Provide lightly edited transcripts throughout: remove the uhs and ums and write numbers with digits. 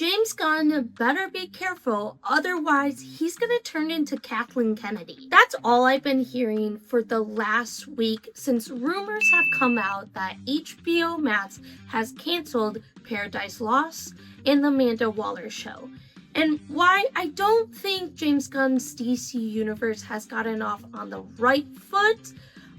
James Gunn better be careful, otherwise he's gonna turn into Kathleen Kennedy. That's all I've been hearing for the last week since rumors have come out that HBO Max has canceled Paradise Lost and The Amanda Waller Show. And why I don't think James Gunn's DC universe has gotten off on the right foot,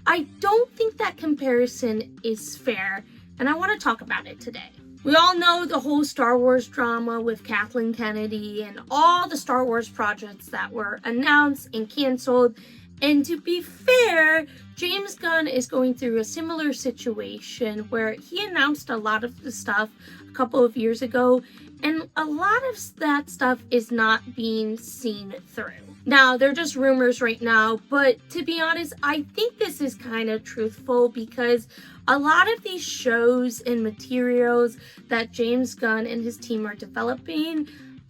I don't think that comparison is fair, and I want to talk about it today. We all know the whole Star Wars drama with Kathleen Kennedy and all the Star Wars projects that were announced and canceled. And to be fair, James Gunn is going through a similar situation where he announced a lot of the stuff a couple of years ago, and a lot of that stuff is not being seen through. Now, they're just rumors right now, but to be honest, I think this is kind of truthful because a lot of these shows and materials that James Gunn and his team are developing,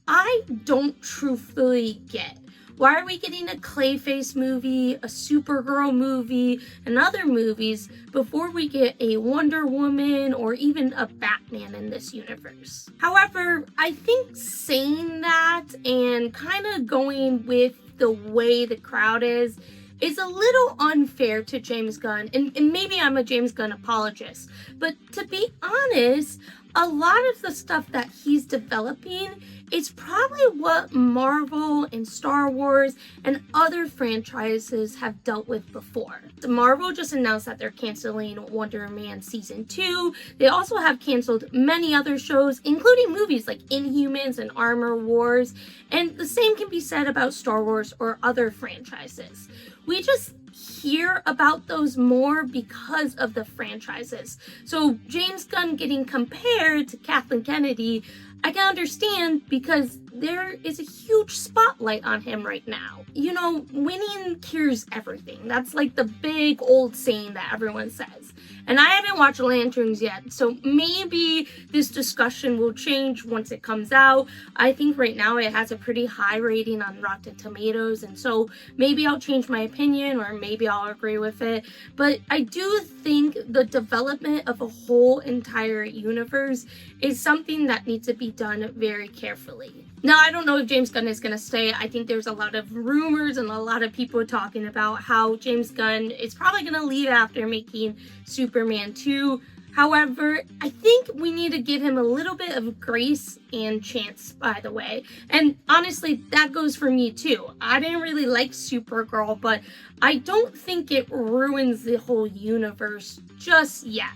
I don't truthfully get. Why are we getting a Clayface movie, a Supergirl movie, and other movies before we get a Wonder Woman or even a Batman in this universe? However, I think saying that and kind of going with the way the crowd is a little unfair to James Gunn. And maybe I'm a James Gunn apologist, but to be honest, a lot of the stuff that he's developing is probably what Marvel and Star Wars and other franchises have dealt with before. Marvel just announced that they're canceling Wonder Man Season 2. They also have canceled many other shows, including movies like Inhumans and Armor Wars. And the same can be said about Star Wars or other franchises. We just hear about those more because of the franchises. So James Gunn getting compared to Kathleen Kennedy, I can understand because there is a huge spotlight on him right now. You know, winning cures everything. That's like the big old saying that everyone says. And I haven't watched Lanterns yet, so maybe this discussion will change once it comes out. I think right now it has a pretty high rating on Rotten Tomatoes, and so maybe I'll change my opinion or maybe I'll agree with it. But I do think the development of a whole entire universe is something that needs to be done very carefully. Now, I don't know if James Gunn is going to stay. I think there's a lot of rumors and a lot of people talking about how James Gunn is probably going to leave after making Superman 2. However, I think we need to give him a little bit of grace and chance, by the way. And honestly, that goes for me too. I didn't really like Supergirl, but I don't think it ruins the whole universe just yet.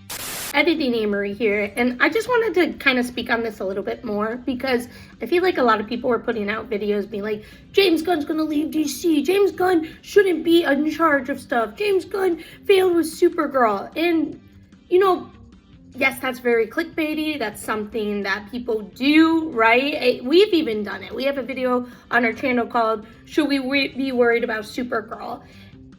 Editing Amory here, and I just wanted to kind of speak on this a little bit more because I feel like a lot of people were putting out videos being like, James Gunn's gonna leave DC, James Gunn shouldn't be in charge of stuff, James Gunn failed with Supergirl. And you know, yes, that's very clickbaity. That's something that people do, right? We've even done it. We have a video on our channel called Should We Be Worried About Supergirl?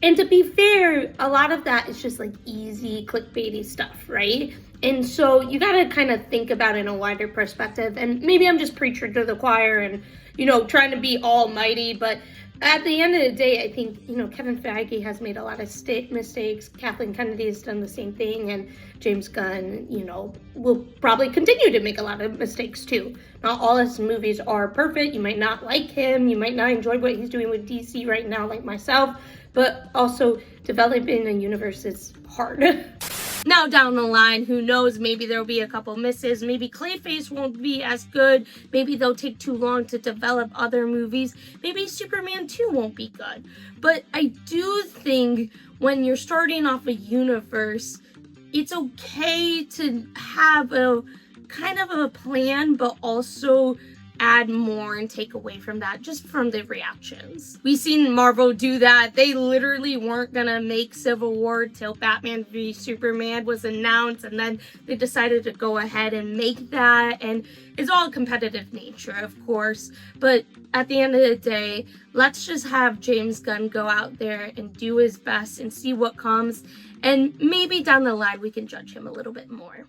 And to be fair, a lot of that is just like easy clickbaity stuff, right? And so you gotta kind of think about it in a wider perspective. And maybe I'm just preaching to the choir and, you know, trying to be almighty, but at the end of the day, I think, you know, Kevin Feige has made a lot of mistakes. Kathleen Kennedy has done the same thing. And James Gunn, you know, will probably continue to make a lot of mistakes too. Not all his movies are perfect. You might not like him. You might not enjoy what he's doing with DC right now, like myself. But also, developing a universe is hard. Now down the line, who knows, maybe there'll be a couple misses. Maybe Clayface won't be as good. Maybe they'll take too long to develop other movies. Maybe Superman 2 won't be good. But I do think when you're starting off a universe, it's okay to have a kind of a plan, but also add more and take away from that just from the reactions. We've seen Marvel do that. They literally weren't gonna make Civil War till Batman v Superman was announced, and then they decided to go ahead and make that. And it's all competitive nature, of course, but at the end of the day, let's just have James Gunn go out there and do his best and see what comes, and maybe down the line we can judge him a little bit more.